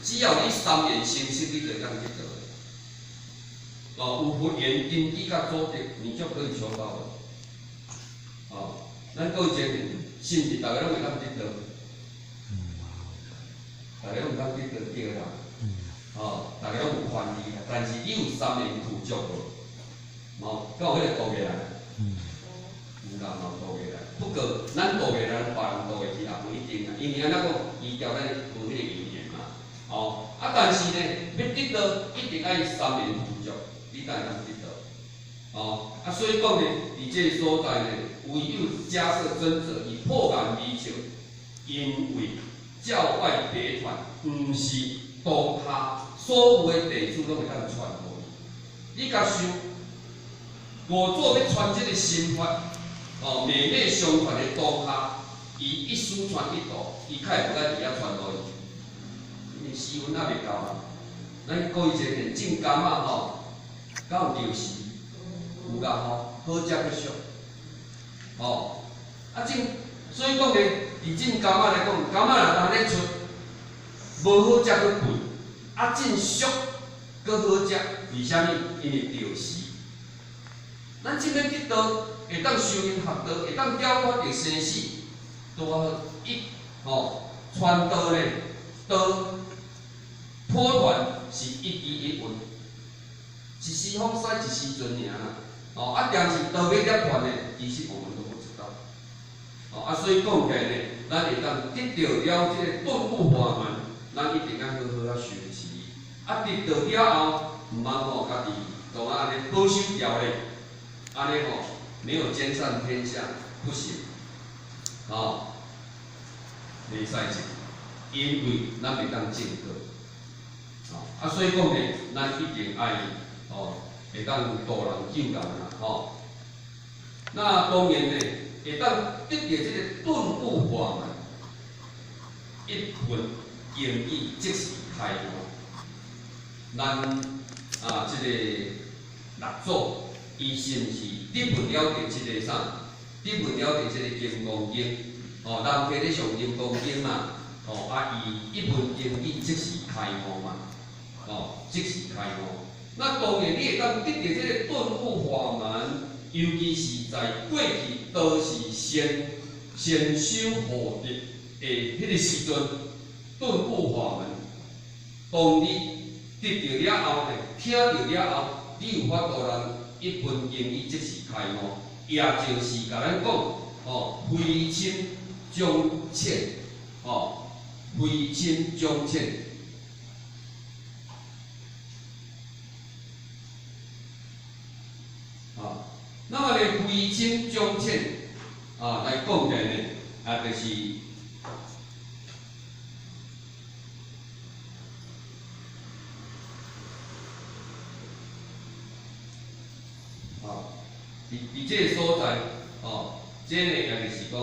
只要你3年成熟，你就会当得到。哦，有佛缘根基甲组织，你就可以求到了。哦，咱各位前面，是毋是大家拢会当得到？大家拢有当得到对啦。哦，大家拢有权利啦，但是你有3年苦足无？冇，敢有迄个度过来？有啦，冇度过来。不过，咱度过来，别人度会去也不一定啊，因为安怎讲，依照咱有迄个因缘嘛。哦，啊，但是呢，要得到一定爱3年苦足，你才会当得到。哦，啊，所以讲呢，伫这个所在呢，唯有假设真者以破案为求，因为教外别传，毋是当下所有的弟子拢会当传互你。你甲想，五祖要传这个心法。哦，妹妹相传的当下，伊一师传一道，伊较会无在伫遐传落去，因为时运还袂够啊。咱过以前的种柑仔吼，敢有着时？有噶吼，好食个俗。哦，啊所以讲呢，伫种柑仔来讲，柑仔若当咧出，无好食个贵，啊种俗搁好食，为虾米？因为着时。咱即要得到。会当修因学道，会当了脱着生死，多好传道呢，道普传是一机一运，一时风使一时阵尔啦。但是道要了传呢，其实我们都不知道。所以讲起来呢，咱会当得到了这个顿悟法门，咱一定要好好啊学习。得到了后，毋通家己就安尼保守条例，安尼没有兼善天下不行，袂使进，因为咱袂当正道，所以讲呢，咱一定爱会当度人救人啦，那当然呢，会当得到这个顿悟法门，一分经义即是开悟，咱这个六祖。伊是毋是得闻了着即个啥？得闻了着即个金刚经，人摕咧上金刚经嘛，伊一闻经义即是开悟嘛，即是开悟。那当然你会当得到即个顿悟法门，尤其是在过去都是先修后得的迄个时阵，顿悟法门，当你得到了后呢，听到了后，你有法度人。一分经义即是开悟，也就是甲咱讲，非亲将浅，非亲将浅。那么呢，非亲将浅来讲起来呢，就是。伫即个所在，即个也就是讲，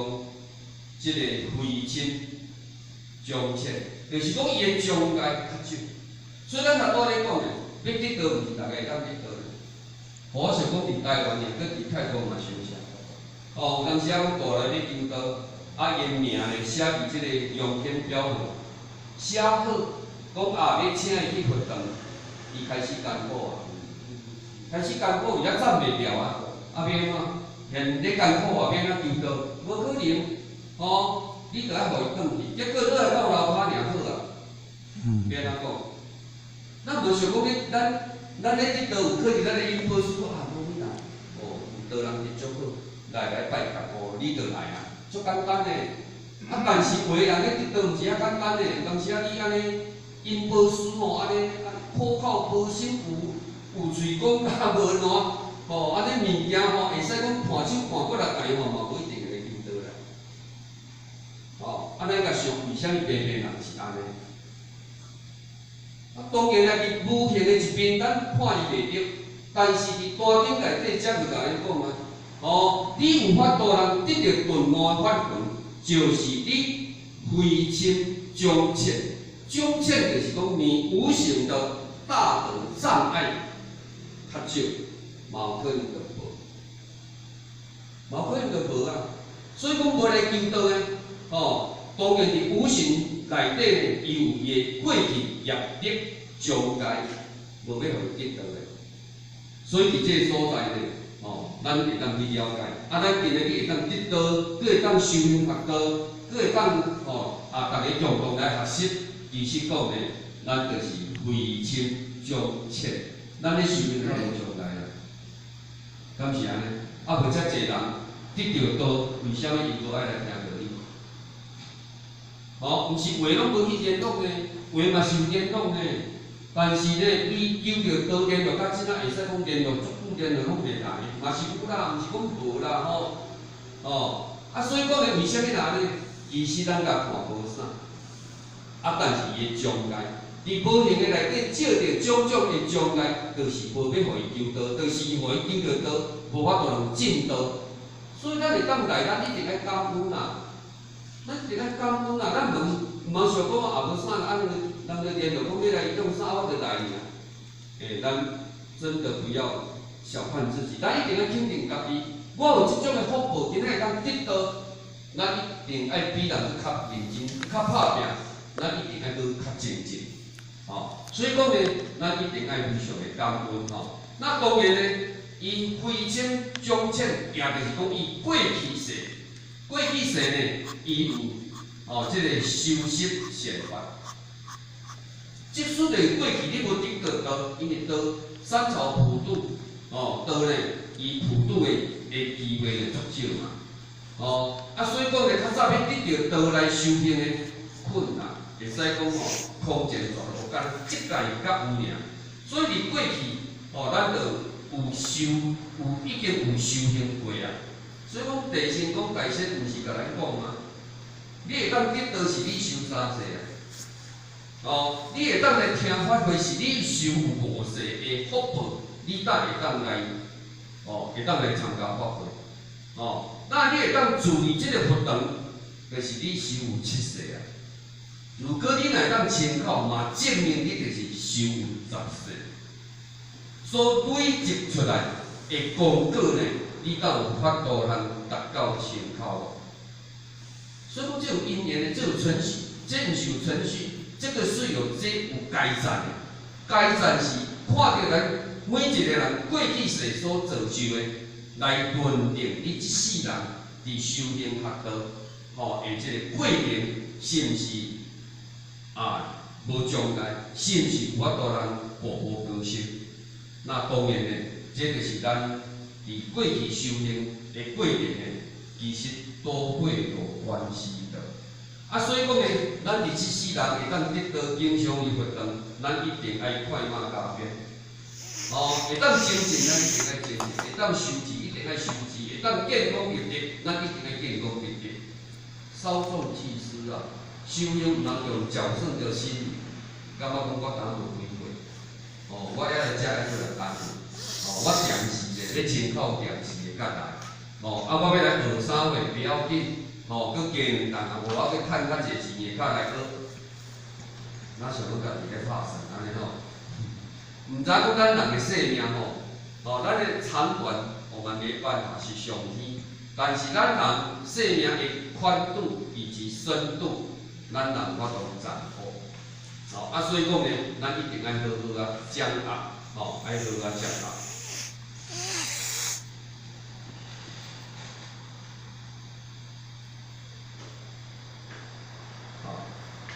即个非亲将浅，就是讲伊的障碍较少。所以咱头拄咧讲咧，要得到毋是大家会当得到咧。我想讲伫台湾呢，搁伫泰国嘛相像。有当时啊，讲过来咧求道，因名咧写伫即个用品表上，写好，讲要请伊去活动，伊开始艰苦啊，开始艰苦，伊也站袂牢啊。免怎？现咧艰苦啊，免怎求道？无可能，你着爱互伊转去，结果你来到楼骹尔好啊，免怎讲？咱无想讲咱咧去倒有可能咱咧因保师无你来，有道人是足好，来拜佛，你着来啊，足简单诶。但是有个人咧得道毋是遐简单诶，有当时你安尼因保师安尼苦口婆心有嘴讲也无烂。安尼物件会使讲盘手盘过来解嘛无一定会求到啦。咱甲想为虾米平平人是安尼？当然啦，伫无形的一边咱看伊袂着，但是伫大经内底则有甲咱讲啊，你有法度人得到顿悟法门，就是你非亲将浅，将浅就是讲你无形的大的障碍较少。冇可能就无，冇可能就无啊！所以讲无来求道呢，当然伫无形内底呢，伊有伊过去业力障碍，无要互伊得到的。所以伫这个所在呢，咱会当去了解，咱今日会当得到，佫会当修行学道，佫会当大家共同来学习。其实讲呢，咱就是非亲将切，咱咧修行较无障碍啦，敢是安尼？袂遮济人得到道，为虾米伊无爱来听道理？毋是话拢无去颠倒呢，话嘛是有颠倒呢。但是呢，你求着道颠倒，甲即仔会使讲颠倒，足久颠倒拢袂来，嘛是有啦，毋是讲无啦所以讲呢，为虾米安尼？其实咱甲看无啥，但是伊的障碍，伫无形的内底借着种种的障碍，就是无要互伊求道，就是互伊求着道，无法度通进道。所以咱会当来，咱一定爱感恩啦。咱一定爱感恩啦，咱毋通想讲无啥，人就颠倒讲要来用啥，我就来尔。咱真的不要小看自己，咱一定要肯定家己。我有即种的福报，今仔会当得到，咱一定爱比人去较认真、较拍拼，咱一定爱去较精进。所以讲呢，咱一定爱非常的感恩。那当然呢，伊非亲将浅，也就是讲伊过去世，呢，伊有即个修习善法。即使是过去你无得到道，因为道三朝普渡，道呢，伊普渡的机会就足少嘛。所以讲呢，较早要得到道来修行的困难，会使讲空前绝后间，即届较有尔。所以伫过去，咱就已经有修行过啊。所以讲地心讲大师毋是甲咱讲嘛，你会当得道是你修三世啊。你会当来听法会是你修五世的福报，你才会当来，会当来参加法会。那你会当注意即个活动，就是你修有七世啊。如果你来当参考嘛，证明你就是修有10世。所累积出来的功果呢，你才有法度通达到参考。所以讲，这有因缘的，这有程序，这毋是有程序。这个是有该赞的，该赞是看到咱每一个人过去世所造就的，来论定你一世人伫修行学道，的这个过程是毋是无障碍，是毋是有法度人步步高升？那当然呢，这就是咱伫过去修行的过程呢，其实都会有关系的。所以讲呢，咱伫即世人会当得到经常的活动，咱一定爱快马加鞭。会当精进，咱一定爱精进；会当修持，一定爱修持；会当建功立业，咱一定爱建功立业。稍纵即逝啊！修行毋通用矫正着心理，感觉讲我当无机会。我还来遮来做来担我长时的咧参考长时的甲来。我要来学啥货袂要紧。佮加2档啊，无我去趁较济钱的，较来学。哪想讲家己咧拍算安尼毋知讲咱人的生命咱的长短我们没办法去上天，但是咱人生命的宽度以及深度，咱人法度掌握。所以讲呢，咱一定爱好好啊掌握，爱好好啊掌握。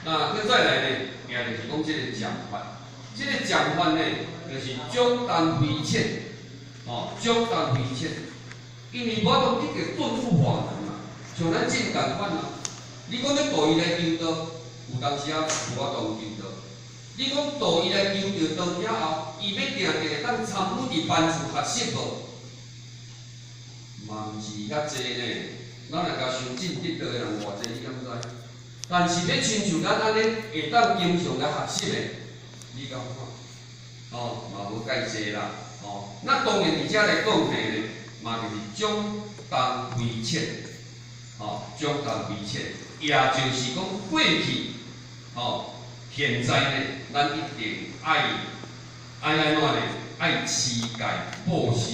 那再来呢，也就是讲这个讲法，这个讲法呢，就是讲淡非浅，讲淡非浅，因为我讲这个顿悟法门嘛，像咱真共款嘛。你讲要导伊来求道，有当时无法度求道。你讲导伊来求着道了后，伊要定定当参与伫班厝学习无？嘛毋是遐济呢。咱若甲想真得道的人偌济，你敢知？但是要亲像咱安尼会当经常来学习的，你敢看？嘛无介济啦。那当然伫遮来讲起呢，嘛就是讲淡非浅，讲淡非浅，也就是讲过去，现在呢，咱一定爱安怎呢？爱持戒布施，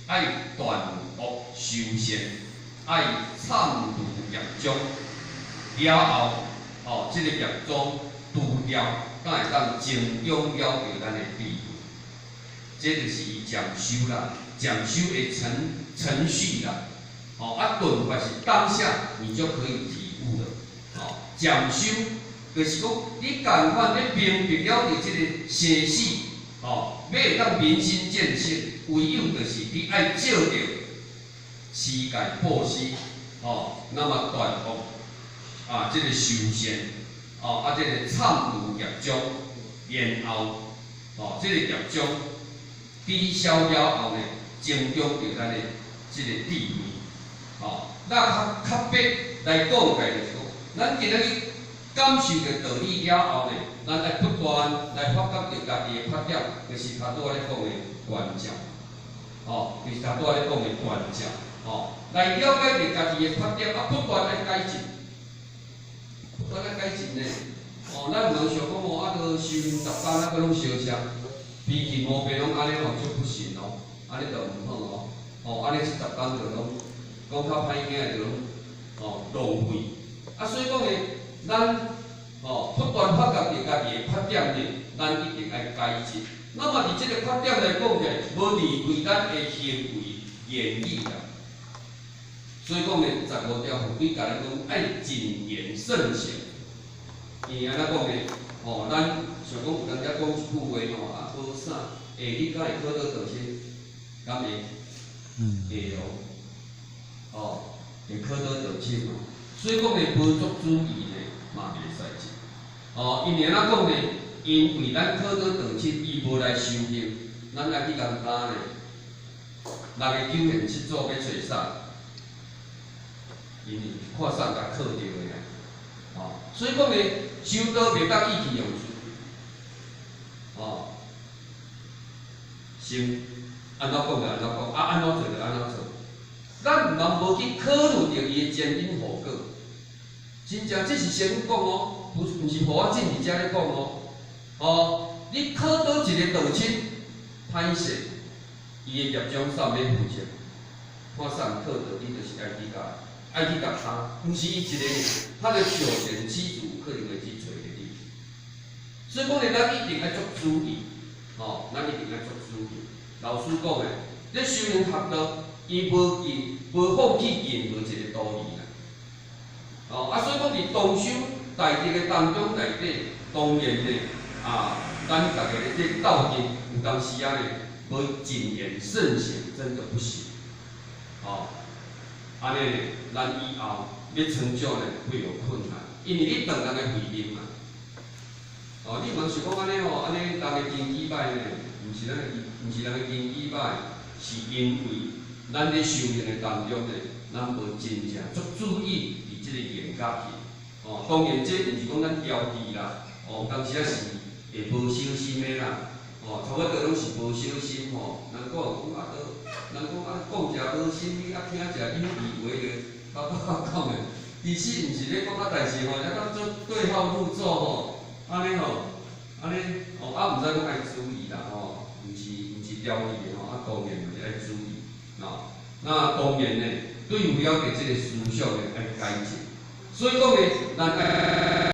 爱断恶修善，爱忏悔业障。了后，哦，这个业种除掉，才会当增长了着咱的智慧。这就是伊禅修啦，禅修的程序啦。哦，顿法是当下你就可以体悟了。哦，禅修就是讲你共款咧明白了着这个生死，哦，要会当明心见性，唯有就是你爱照着世界布施，哦，那么断恶啊，这个修仙，哦，这个忏除业障，然后，哦，这个业障抵消了后呢，增长着咱的这个智慧。哦，那较别来讲就是讲，咱今日感受着道理了后呢，咱来不断来发觉着家己的缺点，就是头拄仔咧讲的关照。哦，就是头拄仔咧讲的关照。哦，来了解着家己的缺点，不断来改进，不断来改进呢。哦，咱唔通想讲哦，个修行10班个拢相像，脾气毛病拢安尼吼，就不行哦，安尼就唔好哦。哦，安尼10班就拢讲较歹听就拢哦浪费。所以讲呢，咱哦不断发觉着家己的缺点呢，咱一定爱改进。那么伫这个缺点来讲起来，无离开咱的行为言语啦。所以讲呢，15条法规甲咱讲爱谨言慎行。因为安怎讲呢？哦，咱想讲有人家讲一句话吼，无啥，你敢会考倒倒去？敢会？会哦。哦，会考倒倒去嘛？所以讲呢，无足注意呢，嘛袂使进。哦，因为安怎讲呢？因为咱考倒倒去，伊无来修行，咱来去共他呢，6个9现7组要找啥？因为看啥甲考着的呀。哦，所以讲呢，修道袂当意气用事。哦，先安怎讲就安怎讲，安怎做就安怎做。咱人无去考虑着伊的前因后果。真正这是先讲哦，毋是互我进伫遮咧讲哦。哦，你考倒一个道亲，歹势，伊的业障啥物负责？看啥考倒，你就是爱去甲他，毋是伊一个尔，他的九贤七祖可能会去找着你。所以讲呢，咱一定要足注意，哦，咱一定要足注意。老师讲的，咧修行学道，伊无放弃任何一个道理啦。哦，所以讲伫同修大德的当中内底，当然呢，咱大家咧这斗阵，有当时啊呢，无谨言慎行，真的不行。哦。安尼呢，咱以后要成就呢会有困难，因为你当人的慧命嘛。哦，你莫是讲安尼哦，安尼人的经济歹呢，毋是人的经济歹，是因为咱咧修行的当中呢，咱无真正足注意伫即个严格去。哦，当然这毋是讲咱挑剔啦，哦，当时啊是会无小心的啦。哦，差不多拢是无小心吼，人讲人讲讲者无心，你听者有意为着，较讲的，其实毋是咧讲代志吼，咱当做对号入座吼，安尼吼，安尼哦，毋知讲爱注意啦吼，毋是挑剔的吼，当然就是爱注意，那当然呢，对有了解这个思想呢，爱改进，所以讲呢，咱